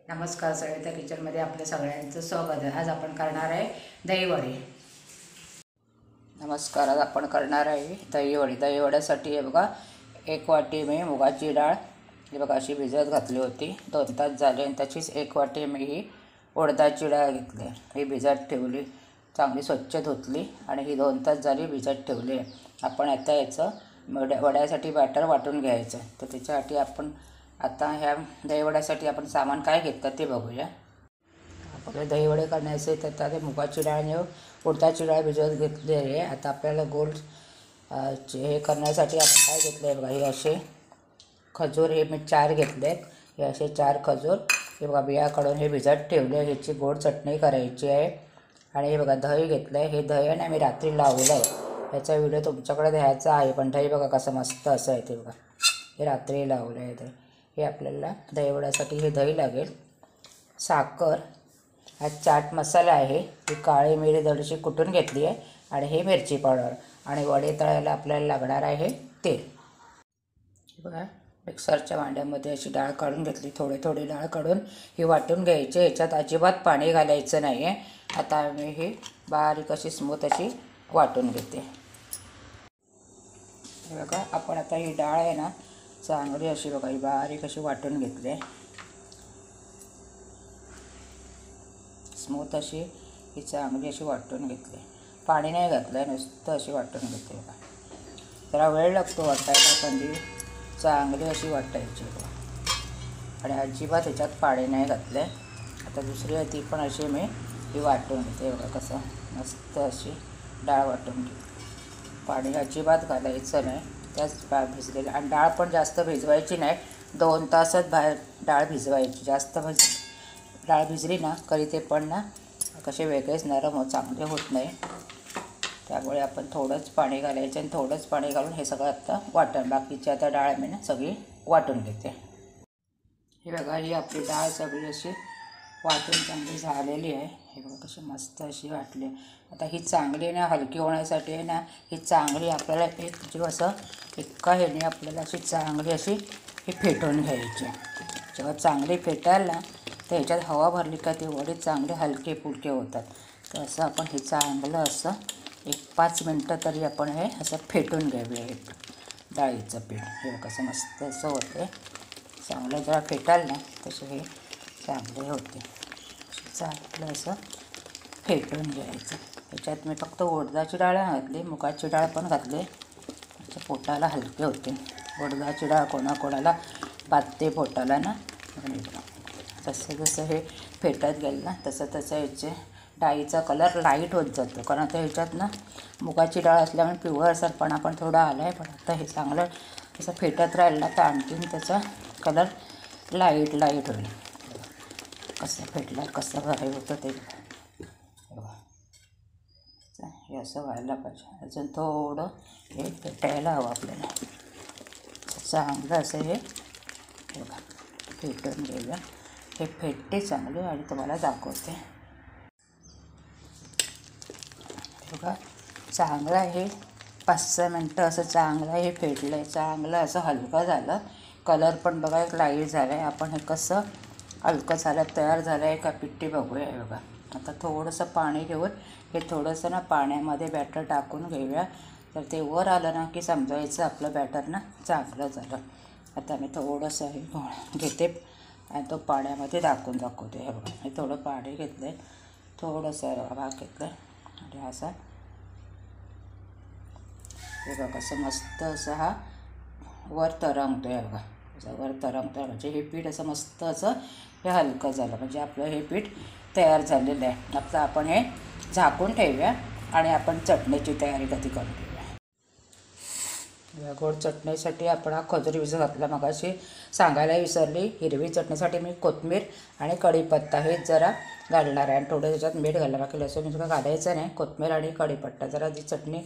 नमस्कार, सविता किचनमध्ये आपल्या सगळ्यांचं स्वागत आहे। आज आपण करणार आहे दहीवडे। नमस्कार, आज आपण करणार आहे दहीवडे। दहीवड्यासाठी हे बघा, 1 वाटी मी मुगाची डाळ हे बघा अशी भिजत घातली होती, 2 तास झाले। आणि त्याचीच 1 वाटी मी ही उडदाची डाळ घेतली, ही भिजत ठेवली, चांगली स्वच्छ धुतली आणि ही 2 तास झाली भिजत ठेवली। आपण आता याचं वड्यासाठी बॅटर वाटून घ्यायचं। तर त्याच्यासाठी आपण आता ह्या दहीवड्यासाठी आपण सामान काय घेतलं ते बघूया। आपल्याला दहीवडे करण्याचे तर आता ते मुगाची डाळ आणि उडदाची डाळ भिजवत घेतली आहे। आता आपल्याला गोल हे करण्यासाठी आपण काय घेतलं आहे बघा, हे असे खजूर हे मी 4 घेतले आहेत। हे असे 4 खजूर हे बघा बिया काढून हे भिजत ठेवले, ह्याची गोड चटणी करायची आहे। आणि हे बघा दही घेतलं आहे, हे दही आहे ना मी रात्री लावलं आहे, ह्याचा व्हिडिओ तुमच्याकडे द्यायचा आहे। पण दही बघा कसं मस्त असं आहे, ते बघा हे रात्री लावलं आहे दही। हे आपल्याला दहीवड्यासाठी हे दही लागेल, साखर, हा चाट मसाला आहे, ही काळी मिरी दडशी कुटून घेतली आहे, आणि हे मिरची पावडर, आणि वडे तळायला आपल्याला लागणार आहे तेल। बघा मिक्सरच्या भांड्यामध्ये अशी डाळ काढून घेतली, थोडी डाळ काढून ही वाटून घ्यायची, ह्याच्यात अजिबात पाणी घालायचं नाही आहे। आता मी ही बारीक अशी स्मूथ अशी वाटून घेते। बघा आपण आता ही डाळ आहे ना चांगली अशी बघा ही बारीक अशी वाटून घेतली, स्मूथ अशी ही चांगली अशी वाटून घेतली, पाणी नाही घातलं आहे, नुसतं अशी वाटून घेतली। बघा जरा वेळ लागतो वाटायला, पण ती चांगली अशी वाटायची बघा, आणि अजिबात ह्याच्यात पाणी नाही घातलं आहे। आता दुसरी आहे ती पण अशी मी ही वाटून घेते। बघा कसं मस्त अशी डाळ वाटून घेते, पाणी अजिबात घालायचं नाही, त्याच डाळ भिजलेली। आणि डाळ पण जास्त भिजवायची नाही, 2 तासच बाहेर डाळ भिजवायची। जास्त डाळ भिजली ना कधी ते पण ना कसे वेगळेच नरम चांगले होत नाही, त्यामुळे आपण थोडंच पाणी घालायचं, आणि थोडंच पाणी घालून हे सगळं आता वाटण, बाकीची आता डाळ मी ना सगळी वाटून घेते। हे बघा ही आपली डाळ सगळी अशी वाटून चांगली झालेली आहे, हे बघा कशी मस्त अशी वाटली। आता ही चांगली ना हलकी होण्यासाठी आहे ना, ही चांगली आपल्याला एक असं एका ह्याने आपल्याला अशी चांगली अशी ही फेटून घ्यायची। जेव्हा चांगली फेटाल ना तर ह्याच्यात हवा भरली का ते वडे चांगले हलके फुलके होतात। तर असं आपण हे चांगलं असं 1-5 मिनटं तरी आपण हे असं फेटून घ्यावे हे डाळीचं पीठ। हे कसं मस्त असं होते, चांगलं जेव्हा फेटाल ना तसे हे चांगले होते, चांगलं असं फेटून घ्यायचं। ह्याच्यात मी फक्त उडदाची डाळ घातली, मुगाची डाळ पण घातली, त्याच्या पोटाला हलके होते। उडदाची डाळ कोणाकोणाला बाधते पोटाला ना, जसं जसं हे फेटत गेलं ना तसं ह्याचे डाळीचा कलर लाईट होत जातो, कारण आता ह्याच्यात ना मुगाची डाळ असल्यामुळे पिवळसरपणा पण थोडा आला आहे। पण आता हे चांगलं असं फेटत राहिलं ना तर आणखीन त्याचा कलर लाईट होईल। कसं फेटलं कसं हे होतं ते हे असं व्हायला पाहिजे। अजून थोडं हे फेटायला हवं आपल्याला, चांगलं असं हे बघा फेटून घेऊया। हे फेटते चांगले आणि तुम्हाला दाखवते। बघा चांगलं हे 5-6 मिनटं असं चांगलं हे फेटलं आहे, चांगलं असं हलकं झालं, कलर पण बघा एक लाईट झालं आहे। आपण हे कसं हलकं झालं तयार झालं आहे का पिठी बघूया। हे बघा आता थोडंसं पाणी घेऊन हे थोडंसं ना पाण्यामध्ये बॅटर टाकून घेऊया, तर ते वर आलं ना की समजायचं आपलं बॅटर ना चांगलं झालं। आता मी थोडंसं हे घेते आणि तो पाण्यामध्ये दाखवते। हे बघा हे थोडं पाणी घेतलं आहे, थोडंसं भाग घेतलं आहे, आणि असा हे बघा कसं मस्त असं हा वर तरंगतो आहे। बघा असं वर तरंगतो म्हणजे हे पीठ असं मस्त असं हे हलकं झालं, म्हणजे आपलं हे पीठ तयार झालेलं आहे। आता आपण हे झाकून ठेवूया आणि आपण चटणीची तयारी कधी करून घेऊया। गोड चटणीसाठी आपण हा खजूर भिजत घातला, मगाशी सांगायला विसरली। हिरवी चटणीसाठी मी कोथिंबीर आणि कढीपत्ता हे जरा घालणार आहे, आणि थोडं त्याच्यात मीठ घालणार, बाकी लसूण सुद्धा घालायचं नाही। कोथिंबीर आणि कढीपत्ता जरा जी चटणी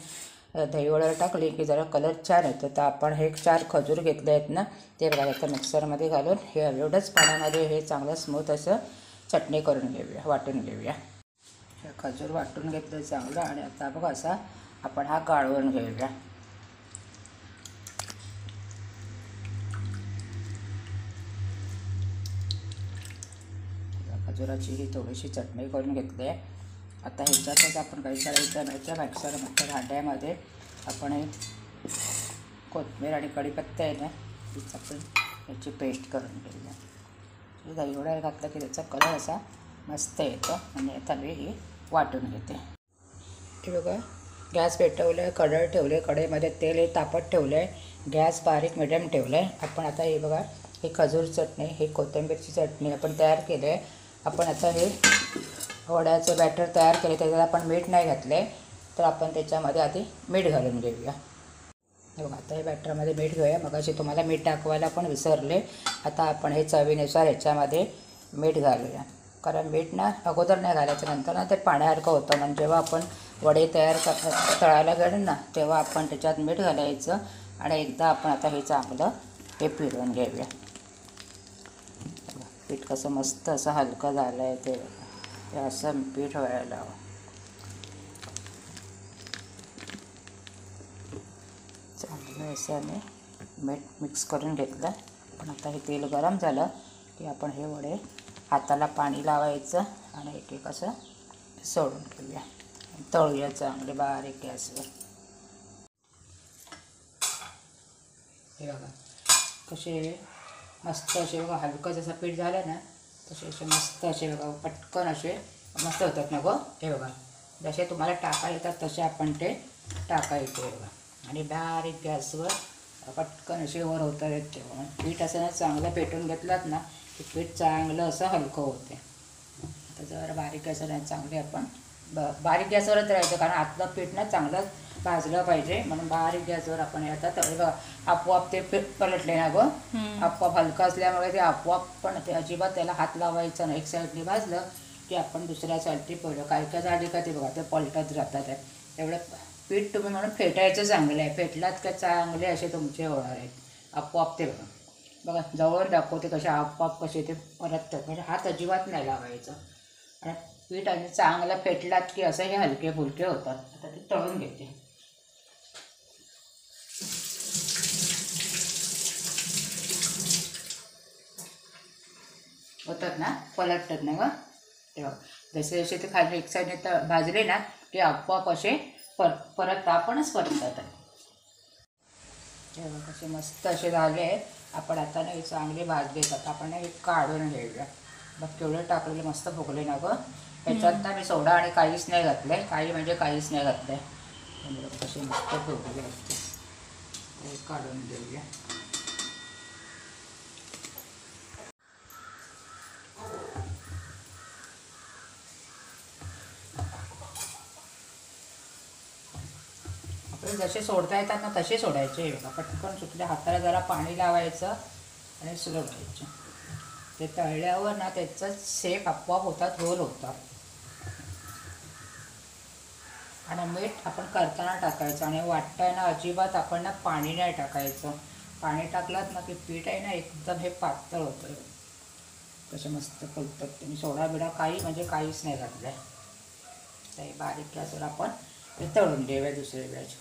दहीवड्याला टाकली की जरा कलर छान येतो। तर आपण हे 4 खजूर घेतले आहेत ना ते बघा आता मिक्सरमध्ये घालून हे एवढंच पाण्यामध्ये हे चांगलं स्मूथ असं चटणी करून घेऊया, वाटून घेऊया। खजूर वाटून घेतलं चांगलं, आणि आता बघा असा आपण हा गाळून घेऊया। खजुराची ही थोडीशी चटणी करून घेतली आहे. आता ह्याच्यातच आपण काही करायचं मिरच्या मिक्सरमध्ये भांड्यामध्ये आपण हे कोथिंबीर आणि कढीपत्ता आहे ना तीच आपण याची पेस्ट करून घेऊया. दही वडा घातलं की त्याचा कलर असा मस्त येतो. आणि आता मी ही वाटून घेते. हे बघा गॅस पेटवलं आहे, कढई ठेवले, कढईमध्ये तेल हे तापत ठेवलं आहे, गॅस बारीक मिडियम ठेवलं आहे. आपण आता हे बघा ही खजूर चटणी, ही कोथिंबीरची चटणी आपण तयार केली आहे. आपण आता हे वड्याचं बॅटर तयार केले, त्याच्यात आपण मीठ नाही घातलं आहे, तर आपण त्याच्यामध्ये आधी मीठ घालून घेऊया. हे बघा आता हे बॅटरमध्ये मीठ घेऊया. मगाशी तुम्हाला मीठ टाकवायला पण विसरले. आता आपण हे चवीनुसार ह्याच्यामध्ये मीठ घालूया. कारण मीठ ना अगोदर नाही घालायचं, नंतर ना ते पाण्यासारखं होतं. म्हणजे जेव्हा आपण वडे तळायला गेलं ना तेव्हा आपण त्याच्यात मीठ घालायचं. आणि एकदा आपण आता हे चांगलं हे फिरवून घेऊया. पीठ कसं मस्त असं हलकं झालं आहे ते असं पीठ व्हायला हवं. चांगलं असं मी मीठ मिक्स करून घेतलं. पण आता हे तेल गरम झालं की आपण हे वडे हाताला पाणी लावायचं आणि एक एक असं सोडून घेऊया. तळूया चांगले बारीक गॅसवर. हे बघा कसे मस्त असे बघा हलकं जसं पीठ झालं ना तसे असे मस्त असे बघा पटकन असे मस्त होतात ना गं. हे बघा जसे तुम्हाला टाका येतात तसे आपण ते टाकायचे बघा. आणि बारीक गॅसवर पटकन असे वर होतात आहेत तेव्हा. पीठ असं ना चांगलं पेटून घेतलात ना की पीठ चांगलं असं हलकं होते. आता जर बारीक गॅसवर चांगले आपण बारीक गॅसवरच राहायचं, कारण आतलं पीठ ना चांगलं भाजलं पाहिजे. म्हणून बारीक गॅसवर आपण आता तळे आपोआप ते पलटले ना गं. आपोआप हलकं असल्यामुळे ते आपोआप पण ते अजिबात त्याला हात लावायचं ना. एक साईडने भाजलं की आपण दुसऱ्या साईडने पडलं काय काय झाली का ते बघा ते पलटत राहतात आहे. एवढं पीठ तुम्ही म्हणून फेटायचं चांगलं आहे. फेटलात का चांगले असे तुमचे होणार आहेत आपोआप. ते बघा बघा जवळ दाखवते कसे आपोआप कसे ते परततात. म्हणजे हात अजिबात नाही लावायचं. आणि पीठ आणि चांगलं फेटलात की असं हे हलके फुलके होतात. आता ते तळून घेते. होतात ना पलटतात ना गं तेव्हा. जसे जसे ते खाली एक साईडने भाजले ना की आपोआप असे परत आपणच परततात. तेव्हा कसे मस्त असे झाले आहेत. आपण आता ना चांगले भाजले आता आपण हे काढून घेऊया. बघ केवढे टाकलेले मस्त फुगले ना गं. ह्याच्यात ना मी सोडा आणि काहीच नाही घातलं आहे. काही म्हणजे काहीच नाही घातलं आहे. कसे मस्त फुगले असते ते काढून घेऊया. आपले जसे सोडता येतात ना तसे सोडायचे. बघा पटकन सुटल्या हाताला जरा पाणी लावायचं आणि सोडायचं. ते तळल्यावर ना त्याचं शेक आपोआप होतात, रोल होतात. आणि मीठ आपण करताना टाकायचं आणि वाटताना अजिबात आपण ना पाणी नाही टाकायचं. पाणी टाकलात ना की पीठ आहे ना एकदम हे पातळ होतं. कसे मस्त फुलतात. तुम्ही सोडा बिडा काही म्हणजे काहीच नाही घातलं आहे. तर बारीक गॅसवर आपण ते तळून घेऊया दुसऱ्या वेळेस.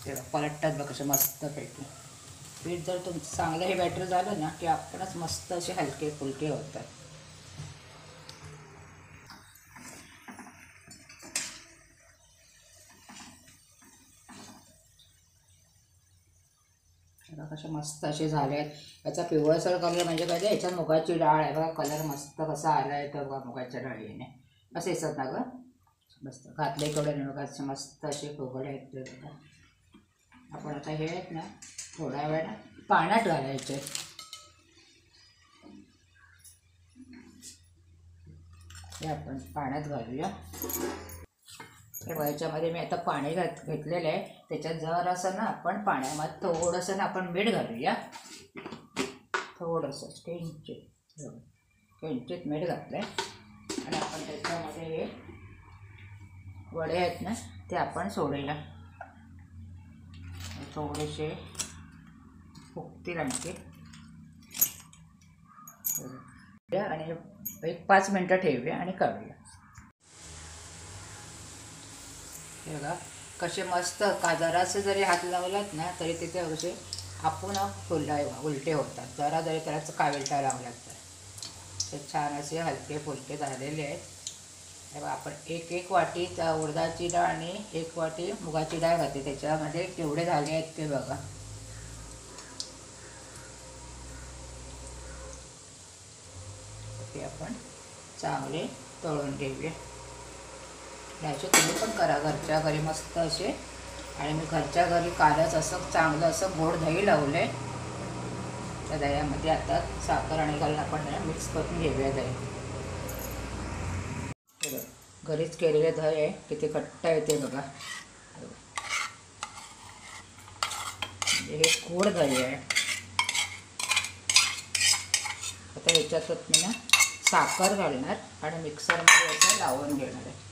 तेव्हा पलटतात बघ कसे मस्त पैकी. पीठ जर तुमचं चांगलं हे बॅटर झालं ना की आपणच मस्त असे हलके फुलके होतात. बघा कसे मस्त असे झाले आहेत. याचा पिवळसर कलर म्हणजे काय ह्याच्यात मुगाची डाळ आहे बघा. कलर मस्त कसा आला आहे तर बघा मुगाच्या डाळीने असे येतात ना गं. मस्त घातले थोडे बघा मस्त असे फुगले आहेत ते बघा. आपण आता हे आहेत ना थोड्या वेळ पाण्यात घालायचे. हे आपण पाण्यात घालूया. ह्याच्यामध्ये मी आता पाणी घेतलेलं आहे. त्याच्यात जरासं ना आपण पाण्यामध्ये थोडंसं ना आपण मीठ घालूया. थोडंसं किंचित मीठ घातलं आहे. आणि आपण त्याच्यामध्ये हे वडे आहेत ना ते आपण सोडूया. थोडेसे फुगतील आणखी. आणि एक 5 मिनटं ठेवूया आणि काढूया. हे बघा कसे मस्त जरासे जरी हात लावलात ना तरी तिथे असे आपण उलटे होतात. जरा जरी त्याला काविलटा लावलात तर असे छान असे हलके फुलके झालेले आहेत. तेव्हा आपण एक वाटी उडदाची डाळ आणि 1 वाटी मुगाची डाळ घातली, त्याच्यामध्ये केवढे झाले आहेत ते बघा. ते आपण चांगले तळून घेऊया. याचे तुम्ही पण करा घरच्या घरी मस्त असे. आणि मी घरच्या घरी कालच असं चांगलं असं गोड दही लावले. त्या दह्यामध्ये आता साखर आणि घालून आपण मिक्स करून घेऊया दही. घरीच केलेले दही आहे, किती घट्ट येते बघा. हे गोड दही आहे. आता याच्यातच मी साखर घालणार आणि मिक्सरमध्ये असं लावून घेणार आहे.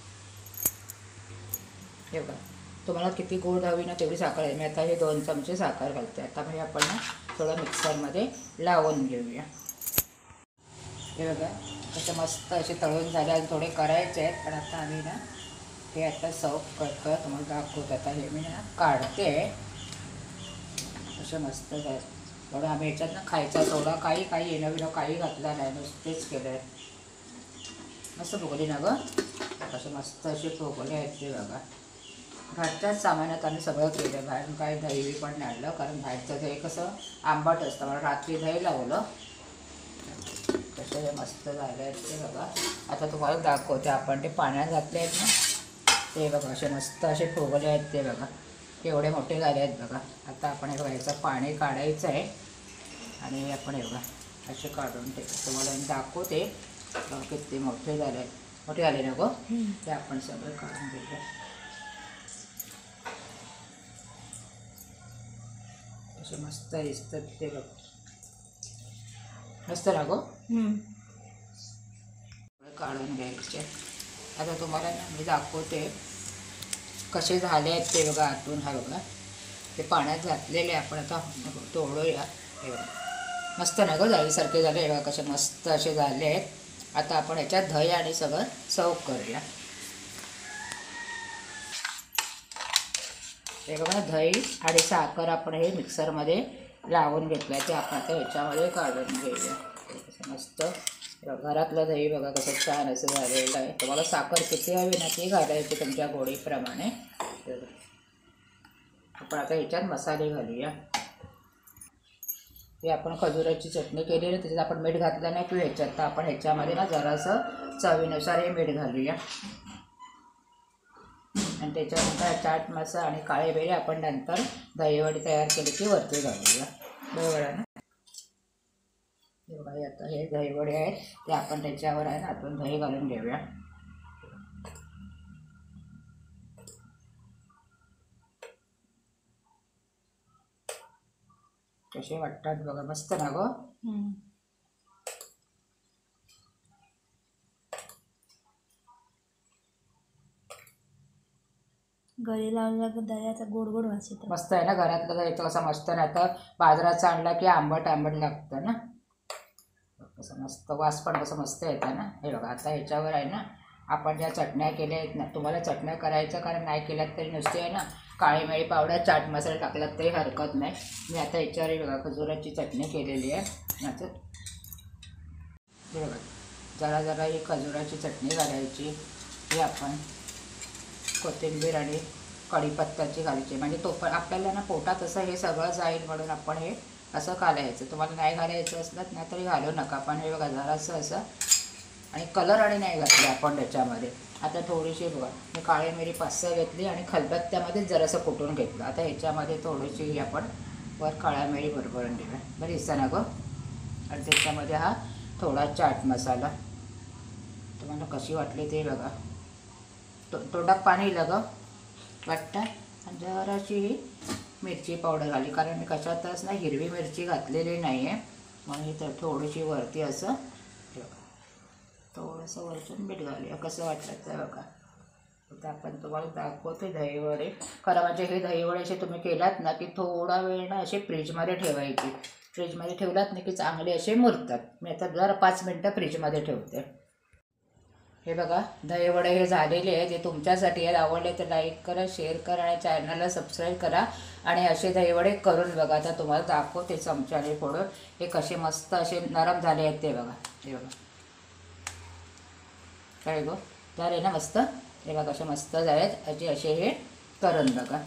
हे बघा, तुम्हाला किती गोड हवी ना तेवढी साखर आहे. मी आता हे 2 चमचे साखर घालते. आता म्हणजे आपण थोडं मिक्सरमध्ये लावून घेऊया. हे बघा कसे मस्त असे तळून झाले आणि थोडे करायचे आहेत. पण आता आम्ही हे आता सर्व करतो, तुम्हाला दाखवतो. आता हे मी काढते. असे मस्त झाले. थोडं आम्ही याच्यात खायचा सोडा काही येणं काही घातलं नाही, नुसतेच केलं आहे. मस्त फुगली ना गं. असे मस्त असे फुगले आहेत ते बघा. घरच्याच सामान्यात आम्ही सगळं केलं. बाहेरून काही दही पण नाही आणलं, कारण बाहेरचं दही कसं आंबट असतं. मला रात्री दही लावलं. तसे मस्त झाले आहेत ते बघा. आता तुम्हाला दाखवते. आपण ते पाण्यात घातले आहेत ना ते बघा, असे मस्त असे फुगले आहेत ते बघा. एवढे मोठे झाले आहेत बघा. आता आपण हे याचं पाणी काढायचं आहे आणि आपण हे बघा असे काढून ते तुम्हाला दाखवते किती मोठे झाले आहेत. मोठे झाले ना गं, ते आपण सगळं काढून घेऊया. असे मस्त दिसतात ते बघ. मस्त ना गो. काढून घ्यायचे. आता तुम्हाला मी दाखवते कसे झाले आहेत ते बघा. आतून हा बघा ते पाण्यात घातलेले आपण आता तोडूया. हे बघा मस्त ना गं जाळीसारखे झाले. हे बघा कसे मस्त असे झाले आहेत. आता आपण याच्यात दही आणि सगळं सर्व करूया. हे बघा दही आणि साखर आपण हे मिक्सरमध्ये लावून घेतलं आहे, ते आपण आता ह्याच्यामध्ये काढून घेऊया. मस्त घरातलं दही बघा कसं छान असं झालेलं आहे. तुम्हाला साखर किती हवी ना ती घालायची तुमच्या गोडीप्रमाणे. आपण आता ह्याच्यात मसाले घालूया. हे आपण खजुराची चटणी केलेली, त्याच्यात आपण मीठ घातलं नाही किंवा ह्याच्यात, तर आपण ह्याच्यामध्ये ना जरासं चवीनुसार हे मीठ घालूया. आणि त्याच्यानंतर चाट मसाला आणि काळे बेळे आपण नंतर दहीवडी तयार केली की वरती घालूया. बरोबर आहे ना. बघा आता हे दहीवडे आहेत ते आपण त्याच्यावर आहे ना आपण दही घालून घेऊया. कसे वाटतात बघा. मस्त ना गं. घरी लावलेला दह्याचा गोड गोड वास येतो. मस्त आहे ना. घरातलं दह्याचं कसं मस्त नाही तर बाजाराचं आणलं की आंबट लागतं ना. कसं मस्त वास पण कसं मस्त येतं ना. हे बघा आता ह्याच्यावर आहे ना आपण ज्या चटण्या केल्या आहेत ना, तुम्हाला चटण्या करायचं कारण नाही केल्यात तरी नुसते आहे ना काळी मिरी पावडर चाट मसाला टाकलात तरी हरकत नाही. मी आता ह्याच्यावर बघा खजुराची चटणी केलेली आहे. याचं हे बघा जरा जरा ही खजुराची चटणी घालायची. ही आपण कोथिंबीर आणि कढीपत्त्याची घालायची, म्हणजे तो पण आपल्याला ना पोटात असं हे सगळं जाईल म्हणून आपण हे असं घालायचं. तुम्हाला नाही घालायचं असलं ना तरी घालू नका. पण हे बघा जरासं असं. आणि कलर आणि नाही घातले आपण त्याच्यामध्ये. आता थोडीशी बघा मी काळी मिरी 5-6 घेतली आणि खलबत्त्यामध्येच जरासं कुटून घेतलं. आता ह्याच्यामध्ये थोडीशी आपण वर काळ्या मिरी भरभरून घेऊया. बरं दिसतं ना गं. आणि त्याच्यामध्ये हा थोडा चाट मसाला. तुम्हाला कशी वाटली ते बघा. तोंडात पाणी गं वाटतं. आणि जराशी मिरची पावडर घाली, कारण मी कशातच ना हिरवी मिरची घातलेली नाही आहे म्हणून ही तर थोडीशी वरती असं थोडंसं वरतून मीठ घालूया. कसं वाटतं ते बघा. आता आपण तुम्हाला दाखवते दहीवडे. खरं म्हणजे हे दहीवडे असे तुम्ही केलात ना की थोडा वेळ ना असे फ्रीजमध्ये ठेवायचे. फ्रीजमध्ये ठेवलात ना की चांगले असे मुरतात. मी आता जरा 5 मिनटं फ्रीजमध्ये ठेवते. हे बघा दहीवडे हे झालेले आहे. ते तुमच्यासाठी आहे. आवडले तर लाईक करा, शेअर करा आणि चॅनलला सबस्क्राईब करा. आणि असे दहीवडे करून बघा. आता तुम्हाला दाखवते चमच्याने फोडून हे कसे मस्त असे नरम झाले आहेत ते बघा. हे बघा काय गो झाले ना मस्त. हे बघा कसे मस्त झालेत. असे असे हे करून बघा.